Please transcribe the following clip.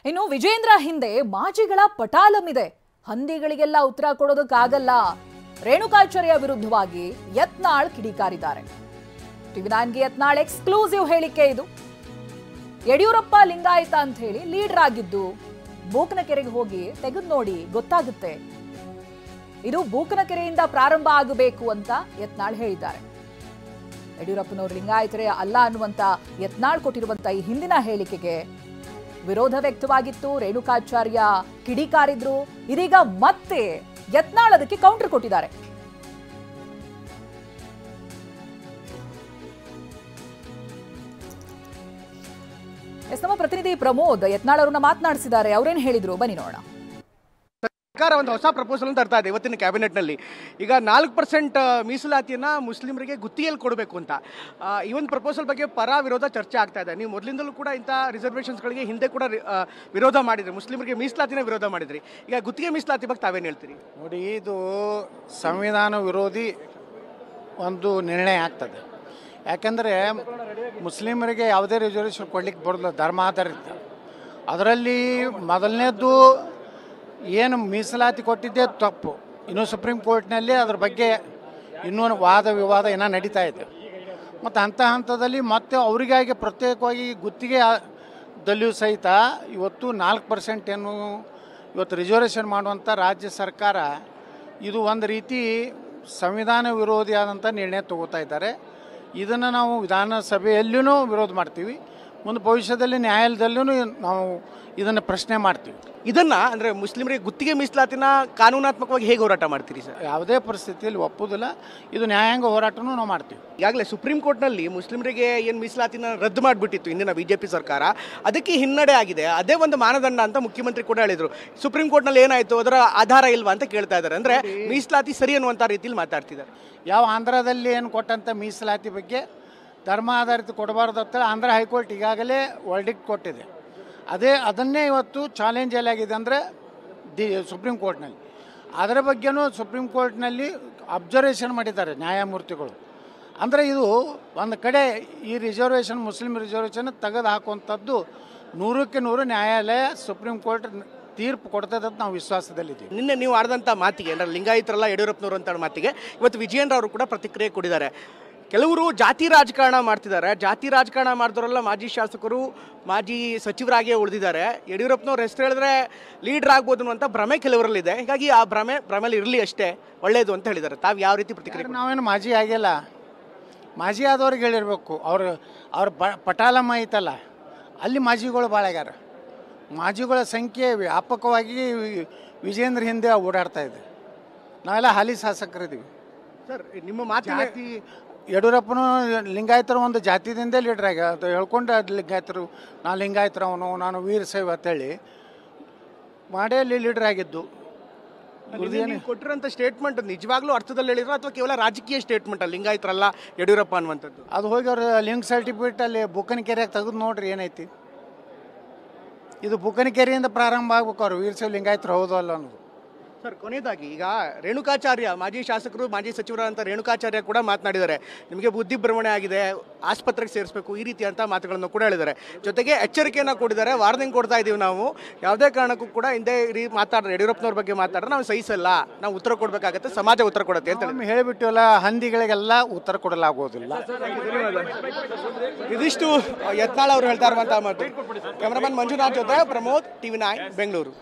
ಇನ್ನು ವಿಜೇಂದ್ರ ಹಿಂದೆ ಮಾಜಿಗಳ ಪಟಾಲಮಿದೆ. ಹಂದಿಗಳಿಗೆಲ್ಲ ಉತ್ತರ ಕೊಡೋದಕ್ಕಾಗಲ್ಲ. ರೇಣುಕಾಚಾರ್ಯ ವಿರುದ್ಧವಾಗಿ ಯತ್ನಾಳ್ ಕಿಡಿಕಾರಿದ್ದಾರೆ. ಟಿವಿ9ಗೆ ಯತ್ನಾಳ್ ಎಕ್ಸ್ಕ್ಲೂಸಿವ್ ಹೇಳಿಕೆ ಇದು. ಯಡಿಯೂರಪ್ಪ ಲಿಂಗಾಯತ ಅಂತ ಹೇಳಿ ಲೀಡರ್ ಆಗಿದ್ದು ಬೂಕನಕೆರೆಗೆ ಹೋಗಿ ತೆಗೆದು ನೋಡಿ ಗೊತ್ತಾಗುತ್ತೆ. ಇದು ಬೂಕನಕೆರೆಯಿಂದ ಪ್ರಾರಂಭ ಆಗಬೇಕು ಅಂತ ಯತ್ನಾಳ್ ಹೇಳಿದ್ದಾರೆ. ಯಡಿಯೂರಪ್ಪನವರು ಲಿಂಗಾಯತರೇ ಅಲ್ಲ ಅನ್ನುವಂತ ಯತ್ನಾಳ್ ಕೊಟ್ಟಿರುವಂತ ಈ ಹಿಂದಿನ ಹೇಳಿಕೆಗೆ ವಿರೋಧ ವ್ಯಕ್ತವಾಗಿತ್ತು. ರೇಣುಕಾಚಾರ್ಯ ಕಿಡಿಕಾರಿದ್ರು. ಇದೀಗ ಮತ್ತೆ ಯತ್ನಾಳ್ ಅದಕ್ಕೆ ಕೌಂಟರ್ ಕೊಟ್ಟಿದ್ದಾರೆ. ನಮ್ಮ ಪ್ರತಿನಿಧಿ ಪ್ರಮೋದ್ ಯತ್ನಾಳ್ ಅವರನ್ನ ಮಾತನಾಡಿಸಿದ್ದಾರೆ. ಅವರೇನು ಹೇಳಿದ್ರು ಬನ್ನಿ ನೋಡೋಣ. ಸರ್ಕಾರ ಒಂದು ಹೊಸ ಪ್ರಪೋಸಲ್ ತರ್ತಾ ಇದೆ ಇವತ್ತಿನ ಕ್ಯಾಬಿನೆಟ್ನಲ್ಲಿ. ಈಗ 4% ಮೀಸಲಾತಿಯನ್ನು ಮುಸ್ಲಿಮರಿಗೆ ಗುತ್ತಿಗೆಯಲ್ಲಿ ಕೊಡಬೇಕು ಅಂತ ಈ ಒಂದು ಪ್ರಪೋಸಲ್ ಬಗ್ಗೆ ಪರ ವಿರೋಧ ಚರ್ಚೆ ಆಗ್ತಾ ಇದೆ. ನೀವು ಮೊದಲಿಂದಲೂ ಕೂಡ ಇಂಥ ರಿಸರ್ವೇಷನ್ಸ್ಗಳಿಗೆ ಹಿಂದೆ ಕೂಡ ವಿರೋಧ ಮಾಡಿದ್ರಿ, ಮುಸ್ಲಿಮರಿಗೆ ಮೀಸಲಾತಿನ ವಿರೋಧ ಮಾಡಿದ್ರಿ. ಈಗ ಗುತ್ತಿಗೆ ಮೀಸಲಾತಿ ಬಗ್ಗೆ ತಾವೇನು ಹೇಳ್ತೀರಿ? ನೋಡಿ, ಇದು ಸಂವಿಧಾನ ವಿರೋಧಿ ಒಂದು ನಿರ್ಣಯ ಆಗ್ತದೆ. ಯಾಕೆಂದರೆ ಮುಸ್ಲಿಮರಿಗೆ ಯಾವುದೇ ರಿಸರ್ವೇಷನ್ ಕೊಡ್ಲಿಕ್ಕೆ ಬರೋದಿಲ್ಲ, ಧರ್ಮ ಆಧಾರಿತ. ಅದರಲ್ಲಿ ಮೊದಲನೇದ್ದು ಏನು ಮೀಸಲಾತಿ ಕೊಟ್ಟಿದ್ದೇ ತಪ್ಪು. ಇನ್ನೂ ಸುಪ್ರೀಂ ಕೋರ್ಟ್ನಲ್ಲಿ ಅದ್ರ ಬಗ್ಗೆ ಇನ್ನೂ ವಾದ ವಿವಾದ ಏನೋ ನಡೀತಾ ಇದೆ. ಮತ್ತು ಹಂತದಲ್ಲಿ ಮತ್ತೆ ಅವರಿಗಾಗಿ ಪ್ರತ್ಯೇಕವಾಗಿ ಗುತ್ತಿಗೆ ದಲ್ಲಿಯೂ ಸಹಿತ ಇವತ್ತು 4% ಏನು ಇವತ್ತು ರಿಸರ್ವೇಷನ್ ಮಾಡುವಂಥ ರಾಜ್ಯ ಸರ್ಕಾರ ಇದು ಒಂದು ರೀತಿ ಸಂವಿಧಾನ ವಿರೋಧಿಯಾದಂಥ ನಿರ್ಣಯ ತಗೋತಾ ಇದ್ದಾರೆ. ಇದನ್ನು ನಾವು ವಿಧಾನಸಭೆಯಲ್ಲೂ ವಿರೋಧ ಮಾಡ್ತೀವಿ, ಮುಂದೆ ಭವಿಷ್ಯದಲ್ಲಿ ನ್ಯಾಯಾಲಯದಲ್ಲೂ ನಾವು ಇದನ್ನು ಪ್ರಶ್ನೆ ಮಾಡ್ತೀವಿ. ಇದನ್ನು ಅಂದರೆ ಮುಸ್ಲಿಮರಿಗೆ ಗುತ್ತಿಗೆ ಮೀಸಲಾತಿನ ಕಾನೂನಾತ್ಮಕವಾಗಿ ಹೇಗೆ ಹೋರಾಟ ಮಾಡ್ತೀರಿ ಸರ್? ಯಾವುದೇ ಪರಿಸ್ಥಿತಿಯಲ್ಲಿ ಒಪ್ಪುವುದಿಲ್ಲ. ಇದು ನ್ಯಾಯಾಂಗ ಹೋರಾಟನೂ ನಾವು ಮಾಡ್ತೀವಿ. ಈಗಾಗಲೇ ಸುಪ್ರೀಂ ಕೋರ್ಟ್ನಲ್ಲಿ ಮುಸ್ಲಿಮರಿಗೆ ಏನು ಮೀಸಲಾತಿನ ರದ್ದು ಮಾಡಿಬಿಟ್ಟಿತ್ತು ಇಂದಿನ BJP ಸರ್ಕಾರ, ಅದಕ್ಕೆ ಹಿನ್ನಡೆ ಆಗಿದೆ. ಅದೇ ಒಂದು ಮಾನದಂಡ ಅಂತ ಮುಖ್ಯಮಂತ್ರಿ ಕೂಡ ಹೇಳಿದರು. ಸುಪ್ರೀಂ ಕೋರ್ಟ್ನಲ್ಲಿ ಏನಾಯಿತು, ಅದರ ಆಧಾರ ಇಲ್ವಾ ಅಂತ ಕೇಳ್ತಾ ಇದ್ದಾರೆ. ಅಂದರೆ ಮೀಸಲಾತಿ ಸರಿ ಅನ್ನುವಂಥ ರೀತಿಯಲ್ಲಿ ಮಾತಾಡ್ತಿದ್ದಾರೆ. ಯಾವ ಆಂಧ್ರದಲ್ಲಿ ಏನು ಕೊಟ್ಟಂಥ ಮೀಸಲಾತಿ ಬಗ್ಗೆ ಧರ್ಮ ಆಧಾರಿತ ಕೊಡಬಾರ್ದು ಅಂತೇಳಿ ಆಂಧ್ರ ಹೈಕೋರ್ಟ್ ಈಗಾಗಲೇ ವರ್ಡಿಕ್ಟ್ ಕೊಟ್ಟಿದೆ. ಅದನ್ನೇ ಇವತ್ತು ಚಾಲೆಂಜ್ ಎಲ್ಲಾಗಿದೆ ಅಂದರೆ ಸುಪ್ರೀಂ ಕೋರ್ಟ್ನಲ್ಲಿ. ಅದರ ಬಗ್ಗೆನೂ ಸುಪ್ರೀಂ ಕೋರ್ಟ್ನಲ್ಲಿ ಅಬ್ಸರ್ವೇಷನ್ ಮಾಡಿದ್ದಾರೆ ನ್ಯಾಯಮೂರ್ತಿಗಳು. ಅಂದರೆ ಇದು ಒಂದು ಕಡೆ ಈ ರಿಸರ್ವೇಷನ್ ಮುಸ್ಲಿಂ ರಿಸರ್ವೇಷನ್ ತೆಗೆದು ಹಾಕುವಂಥದ್ದು 100ಕ್ಕೆ 100 ನ್ಯಾಯಾಲಯ ಸುಪ್ರೀಂ ಕೋರ್ಟ್ ತೀರ್ಪು ಕೊಡ್ತದೆ ಅಂತ ನಾವು ವಿಶ್ವಾಸದಲ್ಲಿದ್ದೀವಿ. ನಿನ್ನೆ ನೀವು ಆಡಿದಂಥ ಮಾತಿಗೆ ಅಂದರೆ ಲಿಂಗಾಯತರಲ್ಲ ಯಡಿಯೂರಪ್ಪನವರು ಅಂತ ಮಾತಿಗೆ ಇವತ್ತು ವಿಜಯೇಂದ್ರ ಅವರು ಕೂಡ ಪ್ರತಿಕ್ರಿಯೆ ಕೊಟ್ಟಿದ್ದಾರೆ. ಕೆಲವರು ಜಾತಿ ರಾಜಕಾರಣ ಮಾಡ್ತಿದ್ದಾರೆ. ಜಾತಿ ರಾಜಕಾರಣ ಮಾಡಿದವರೆಲ್ಲ ಮಾಜಿ ಶಾಸಕರು, ಮಾಜಿ ಸಚಿವರಾಗಿಯೇ ಉಳಿದಿದ್ದಾರೆ. ಯಡಿಯೂರಪ್ಪನವ್ರ ಹೆಸರು ಹೇಳಿದ್ರೆ ಲೀಡರ್ ಆಗ್ಬೋದು ಅನ್ನುವಂಥ ಭ್ರಮೆ ಕೆಲವರಲ್ಲಿದೆ. ಹೀಗಾಗಿ ಆ ಭ್ರಮೆಲಿ ಇರಲಿ ಅಷ್ಟೇ, ಒಳ್ಳೆಯದು ಅಂತ ಹೇಳಿದ್ದಾರೆ. ತಾವು ಯಾವ ರೀತಿ ಪ್ರತಿಕ್ರಿಯೆ? ನಾವೇನು ಮಾಜಿ ಆಗಿಲ್ಲ, ಮಾಜಿ ಆದವ್ರಿಗೆ ಹೇಳಿರ್ಬೇಕು. ಅವ್ರ ಪಟಾಲಮ್ಮ ಐತಲ್ಲ, ಅಲ್ಲಿ ಮಾಜಿಗಳು ಭಾಳ ಆಗ್ಯಾರ. ಮಾಜಿಗಳ ಸಂಖ್ಯೆ ವ್ಯಾಪಕವಾಗಿ ವಿಜೇಂದ್ರ ಹಿಂದೆ ಓಡಾಡ್ತಾ ಇದೆ. ನಾವೆಲ್ಲ ಹಾಲಿ ಶಾಸಕರಿದ್ದೀವಿ ಸರ್. ನಿಮ್ಮ ಮಾತಿ ಯಡಿಯೂರಪ್ಪನು ಲಿಂಗಾಯತರು ಒಂದು ಜಾತಿದಿಂದೇ ಲೀಡರ್ ಆಗ ಅದು ಹೇಳ್ಕೊಂಡು ಲಿಂಗಾಯತರು ನಾನು ಲಿಂಗಾಯತರವನು, ನಾನು ವೀರಶೈವ ಅಂತೇಳಿ ಮಾಡೇ ಲೀಡರ್ ಆಗಿದ್ದು. ಕೊಟ್ಟಿರೋಂಥ ಸ್ಟೇಟ್ಮೆಂಟ್ ನಿಜವಾಗ್ಲೂ ಅರ್ಥದಲ್ಲಿ ಹೇಳಿದ್ರು ಅಥವಾ ಕೇವಲ ರಾಜಕೀಯ ಸ್ಟೇಟ್ಮೆಂಟ್ ಲಿಂಗಾಯತರಲ್ಲ ಯಡಿಯೂರಪ್ಪ ಅನ್ನುವಂಥದ್ದು? ಅದು ಹೋಗಿ ಅವ್ರ ಲಿಂಕ್ ಸರ್ಟಿಫಿಕೇಟ್ ಅಲ್ಲಿ ಬೂಕನಕೆರೆಯಾಗ ತೆಗೆದು ನೋಡ್ರಿ ಏನೈತಿ. ಇದು ಬೂಕನಕೆರೆಯಿಂದ ಪ್ರಾರಂಭ ಆಗ್ಬೇಕು. ಅವ್ರು ವೀರಶೈವ ಲಿಂಗಾಯತರು ಹೌದು ಅಲ್ಲ ಅನ್ನೋದು. ಸರ್, ಕೊನೆಯದಾಗಿ ಈಗ ರೇಣುಕಾಚಾರ್ಯ ಮಾಜಿ ಶಾಸಕರು, ಮಾಜಿ ಸಚಿವರಾದಂಥ ರೇಣುಕಾಚಾರ್ಯ ಕೂಡ ಮಾತನಾಡಿದ್ದಾರೆ. ನಿಮಗೆ ಬುದ್ಧಿ ಭ್ರಮಣೆ ಆಗಿದೆ, ಆಸ್ಪತ್ರೆಗೆ ಸೇರಿಸಬೇಕು, ಈ ರೀತಿ ಅಂತ ಮಾತುಗಳನ್ನು ಕೂಡ ಹೇಳಿದ್ದಾರೆ. ಜೊತೆಗೆ ಎಚ್ಚರಿಕೆಯನ್ನು ಕೊಟ್ಟಿದ್ದಾರೆ. ವಾರ್ನಿಂಗ್ ಕೊಡ್ತಾ ಇದ್ದೀವಿ, ನಾವು ಯಾವುದೇ ಕಾರಣಕ್ಕೂ ಕೂಡ ಹಿಂದೆ ಮಾತಾಡಿದ್ರೆ ಯಡಿಯೂರಪ್ಪನವ್ರ ಬಗ್ಗೆ ಮಾತಾಡಿದ್ರೆ ನಾವು ಸಹಿಸಲ್ಲ, ನಾವು ಉತ್ತರ ಕೊಡಬೇಕಾಗತ್ತೆ, ಸಮಾಜ ಉತ್ತರ ಕೊಡುತ್ತೆ ಅಂತ ಹೇಳಿಬಿಟ್ಟಿವಲ್ಲ. ಹಂದಿಗಳಿಗೆಲ್ಲ ಉತ್ತರ ಕೊಡಲಾಗುವುದಿಲ್ಲ. ಇದಿಷ್ಟು ಯತ್ನಾಳ್ ಅವರು ಹೇಳ್ತಾ ಇರುವಂತಹ ಮಾತು. ಕ್ಯಾಮರಾಮನ್ ಮಂಜುನಾಥ್ ಜೊತೆ ಪ್ರಮೋದ್, ಟಿವಿ9 ಬೆಂಗಳೂರು.